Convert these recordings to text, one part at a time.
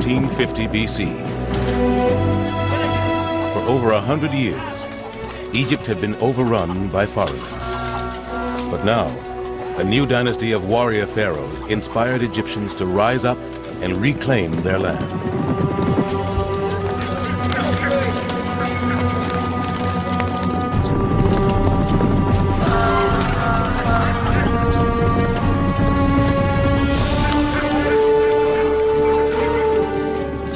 1350 BC. For over 100 years, Egypt had been overrun by foreigners. But now, a new dynasty of warrior pharaohs inspired Egyptians to rise up and reclaim their land.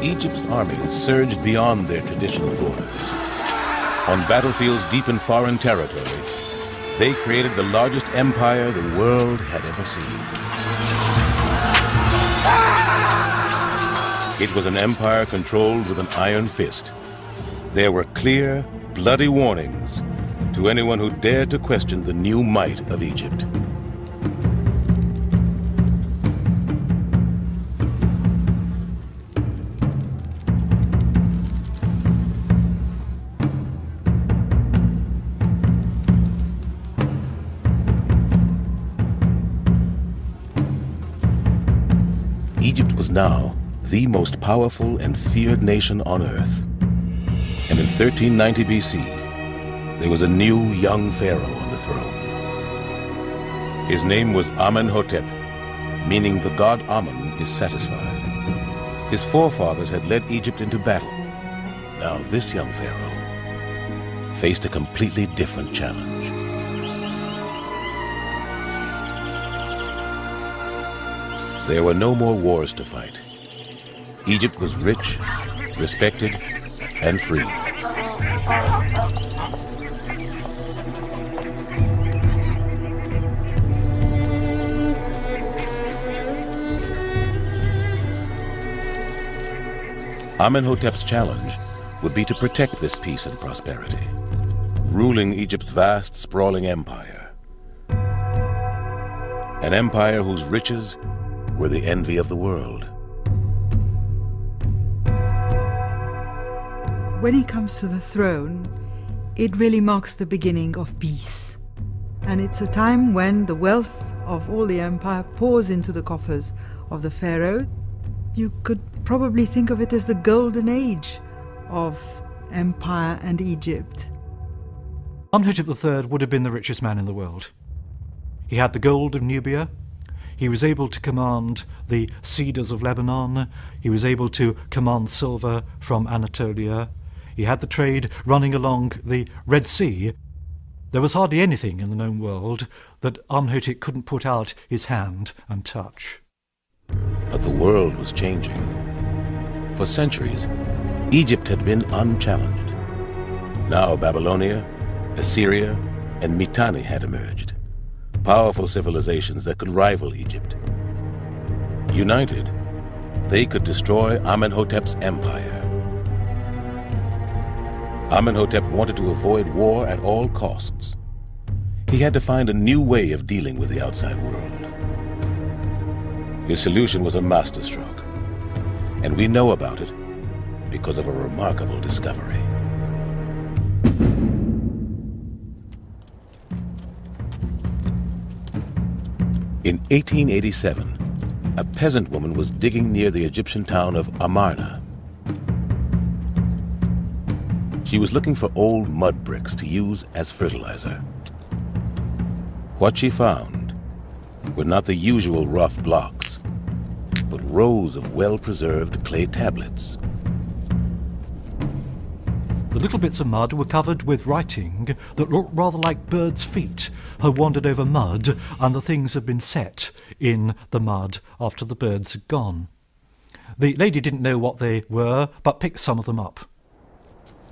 Egypt's armies surged beyond their traditional borders. On battlefields deep in foreign territory, they created the largest empire the world had ever seen. It was an empire controlled with an iron fist. There were clear, bloody warnings to anyone who dared to question the new might of Egypt. Egypt was now the most powerful and feared nation on earth. And in 1390 BC, there was a new young pharaoh on the throne. His name was Amenhotep, meaning the god Amen is satisfied. His forefathers had led Egypt into battle. Now this young pharaoh faced a completely different challenge. There were no more wars to fight. Egypt was rich, respected, and free. Amenhotep's challenge would be to protect this peace and prosperity, ruling Egypt's vast, sprawling empire. An empire whose riches were the envy of the world. When he comes to the throne, it really marks the beginning of peace. And it's a time when the wealth of all the empire pours into the coffers of the pharaoh. You could probably think of it as the golden age of empire and Egypt. Amenhotep III would have been the richest man in the world. He had the gold of Nubia. He was able to command the cedars of Lebanon. He was able to command silver from Anatolia. He had the trade running along the Red Sea. There was hardly anything in the known world that Amenhotep couldn't put out his hand and touch. But the world was changing. For centuries, Egypt had been unchallenged. Now Babylonia, Assyria, and Mitanni had emerged. Powerful civilizations that could rival Egypt. United, they could destroy Amenhotep's empire. Amenhotep wanted to avoid war at all costs. He had to find a new way of dealing with the outside world. His solution was a masterstroke, and we know about it because of a remarkable discovery. In 1887, a peasant woman was digging near the Egyptian town of Amarna. She was looking for old mud bricks to use as fertilizer. What she found were not the usual rough blocks, but rows of well-preserved clay tablets. The little bits of mud were covered with writing that looked rather like birds' feet had wandered over mud, and the things had been set in the mud after the birds had gone. The lady didn't know what they were, but picked some of them up.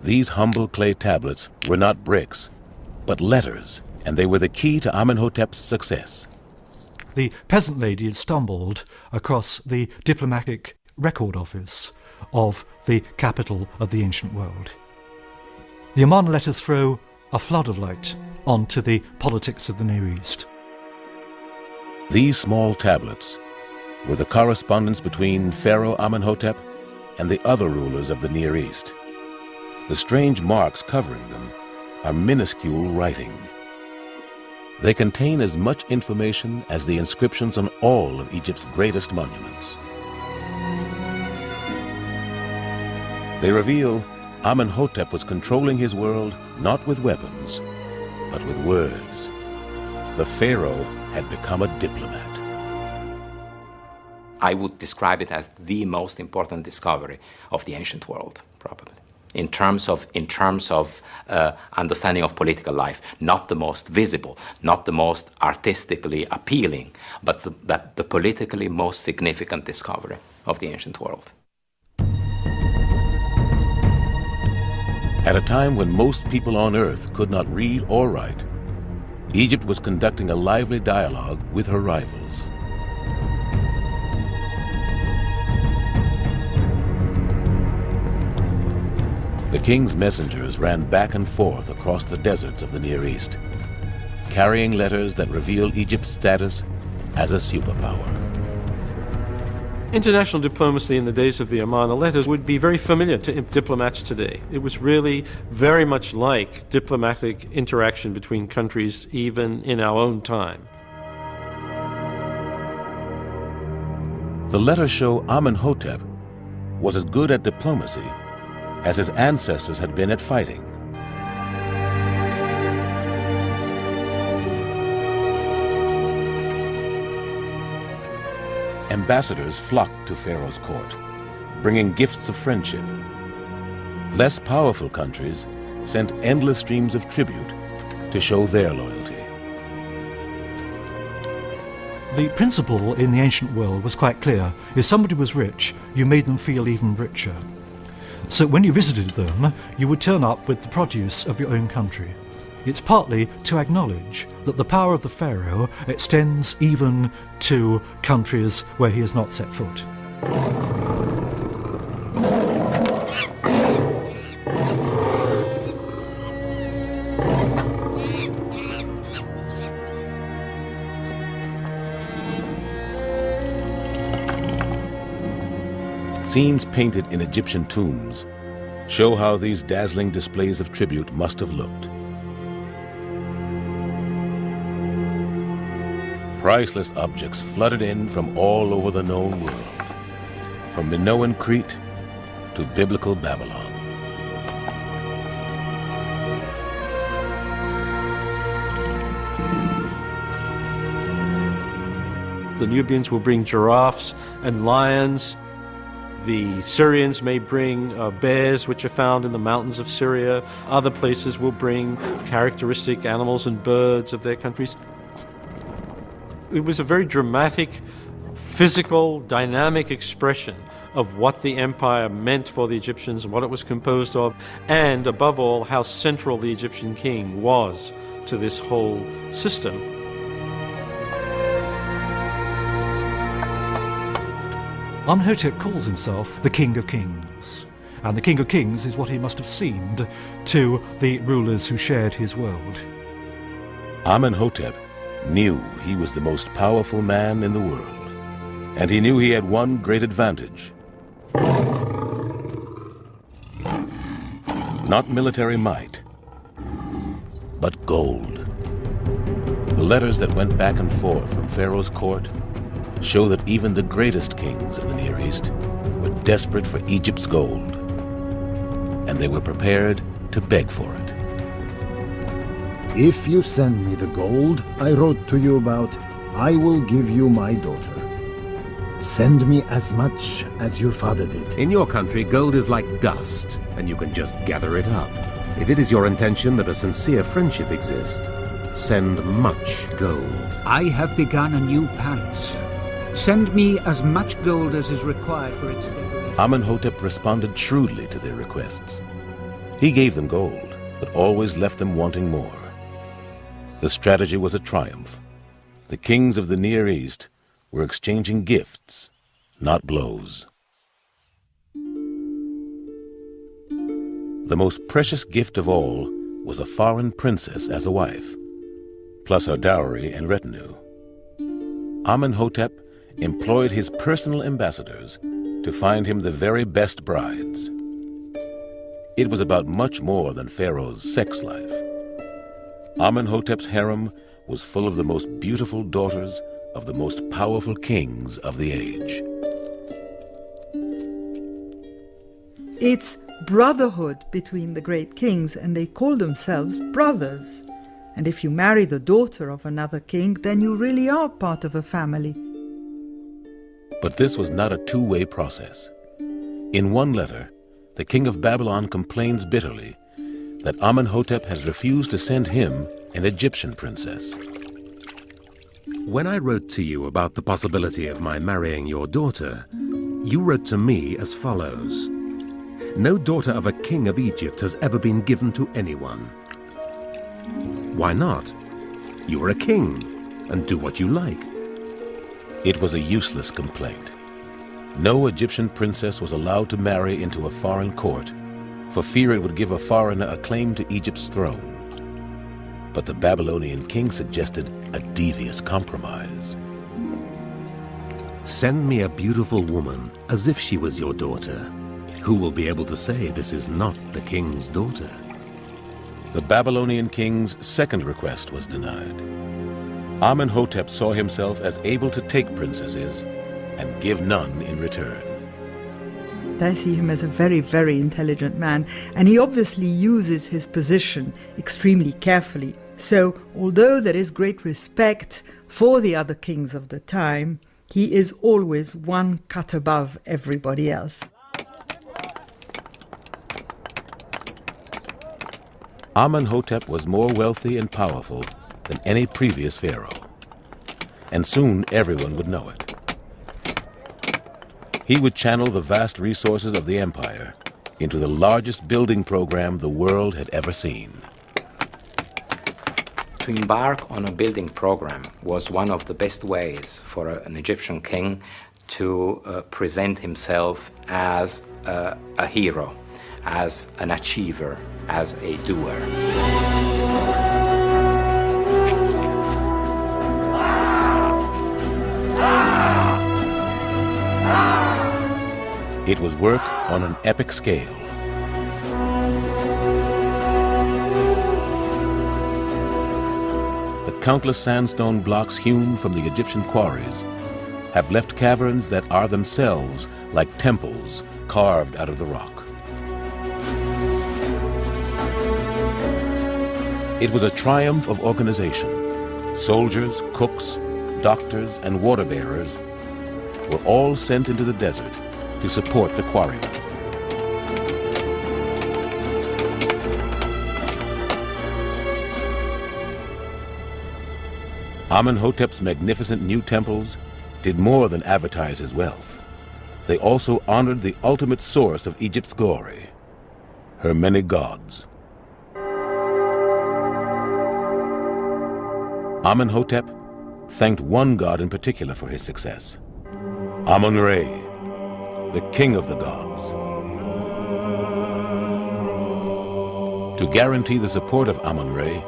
These humble clay tablets were not bricks, but letters, and they were the key to Amenhotep's success. The peasant lady had stumbled across the diplomatic record office of the capital of the ancient world. The Amarna letters throw a flood of light onto the politics of the Near East. These small tablets were the correspondence between Pharaoh Amenhotep and the other rulers of the Near East. The strange marks covering them are minuscule writing. They contain as much information as the inscriptions on all of Egypt's greatest monuments. They reveal Amenhotep was controlling his world not with weapons, but with words. The pharaoh had become a diplomat. I would describe it as the most important discovery of the ancient world, probably, in terms of understanding of political life. Not the most visible, not the most artistically appealing, but the politically most significant discovery of the ancient world. At a time when most people on Earth could not read or write, Egypt was conducting a lively dialogue with her rivals. The king's messengers ran back and forth across the deserts of the Near East, carrying letters that revealed Egypt's status as a superpower. International diplomacy in the days of the Amarna letters would be very familiar to diplomats today. It was really very much like diplomatic interaction between countries even in our own time. The letters show Amenhotep was as good at diplomacy as his ancestors had been at fighting. Ambassadors flocked to Pharaoh's court, bringing gifts of friendship. Less powerful countries sent endless streams of tribute to show their loyalty. The principle in the ancient world was quite clear. If somebody was rich, you made them feel even richer. So when you visited them, you would turn up with the produce of your own country. It's partly to acknowledge that the power of the pharaoh extends even to countries where he has not set foot. Scenes painted in Egyptian tombs show how these dazzling displays of tribute must have looked. Priceless objects flooded in from all over the known world, from Minoan Crete to biblical Babylon. The Nubians will bring giraffes and lions. The Syrians may bring bears, which are found in the mountains of Syria. Other places will bring characteristic animals and birds of their countries. It was a very dramatic, physical, dynamic expression of what the empire meant for the Egyptians and what it was composed of, and above all, how central the Egyptian king was to this whole system. Amenhotep calls himself the King of Kings, and the King of Kings is what he must have seemed to the rulers who shared his world. Amenhotep knew he was the most powerful man in the world, and he knew he had one great advantage. Not military might, but gold. The letters that went back and forth from Pharaoh's court show that even the greatest kings of the Near East were desperate for Egypt's gold, and they were prepared to beg for it. If you send me the gold I wrote to you about, I will give you my daughter. Send me as much as your father did. In your country, gold is like dust, and you can just gather it up. If it is your intention that a sincere friendship exists, send much gold. I have begun a new palace. Send me as much gold as is required for its decoration. Amenhotep responded shrewdly to their requests. He gave them gold, but always left them wanting more. The strategy was a triumph. The kings of the Near East were exchanging gifts, not blows. The most precious gift of all was a foreign princess as a wife, plus her dowry and retinue. Amenhotep employed his personal ambassadors to find him the very best brides. It was about much more than Pharaoh's sex life. Amenhotep's harem was full of the most beautiful daughters of the most powerful kings of the age. It's brotherhood between the great kings, and they call themselves brothers. And if you marry the daughter of another king, then you really are part of a family. But this was not a two-way process. In one letter, the king of Babylon complains bitterly that Amenhotep has refused to send him an Egyptian princess. When I wrote to you about the possibility of my marrying your daughter, you wrote to me as follows. No daughter of a king of Egypt has ever been given to anyone. Why not? You are a king, and do what you like. It was a useless complaint. No Egyptian princess was allowed to marry into a foreign court, for fear it would give a foreigner a claim to Egypt's throne. But the Babylonian king suggested a devious compromise. Send me a beautiful woman, as if she was your daughter. Who will be able to say this is not the king's daughter? The Babylonian king's second request was denied. Amenhotep saw himself as able to take princesses and give none in return. I see him as a very, very intelligent man, and he obviously uses his position extremely carefully. So, although there is great respect for the other kings of the time, he is always one cut above everybody else. Amenhotep was more wealthy and powerful than any previous pharaoh, and soon everyone would know it. He would channel the vast resources of the empire into the largest building program the world had ever seen. To embark on a building program was one of the best ways for an Egyptian king to present himself as a hero, as an achiever, as a doer. It was work on an epic scale. The countless sandstone blocks hewn from the Egyptian quarries have left caverns that are themselves like temples carved out of the rock. It was a triumph of organization. Soldiers, cooks, doctors, and water bearers were all sent into the desert to support the quarrymen. Amenhotep's magnificent new temples did more than advertise his wealth. They also honored the ultimate source of Egypt's glory, her many gods. Amenhotep thanked one god in particular for his success, Amun-Re, the king of the gods. To guarantee the support of Amun-Re,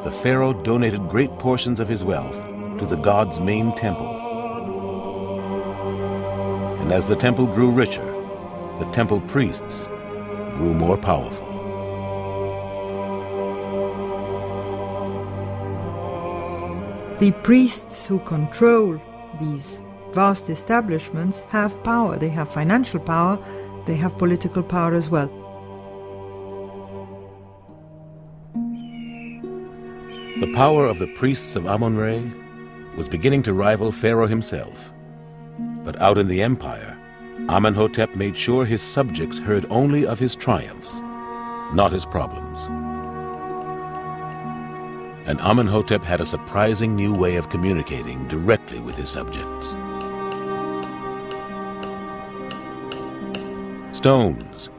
the pharaoh donated great portions of his wealth to the god's main temple. And as the temple grew richer, the temple priests grew more powerful. The priests who control these vast establishments have power. They have financial power, they have political power as well. The power of the priests of Amun-Re was beginning to rival Pharaoh himself. But out in the empire, Amenhotep made sure his subjects heard only of his triumphs, not his problems. And Amenhotep had a surprising new way of communicating directly with his subjects. Stones,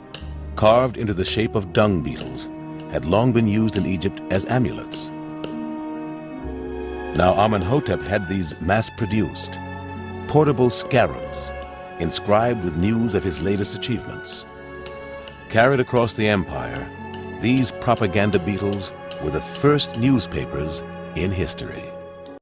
carved into the shape of dung beetles, had long been used in Egypt as amulets. Now Amenhotep had these mass-produced, portable scarabs, inscribed with news of his latest achievements. Carried across the empire, these propaganda beetles were the first newspapers in history.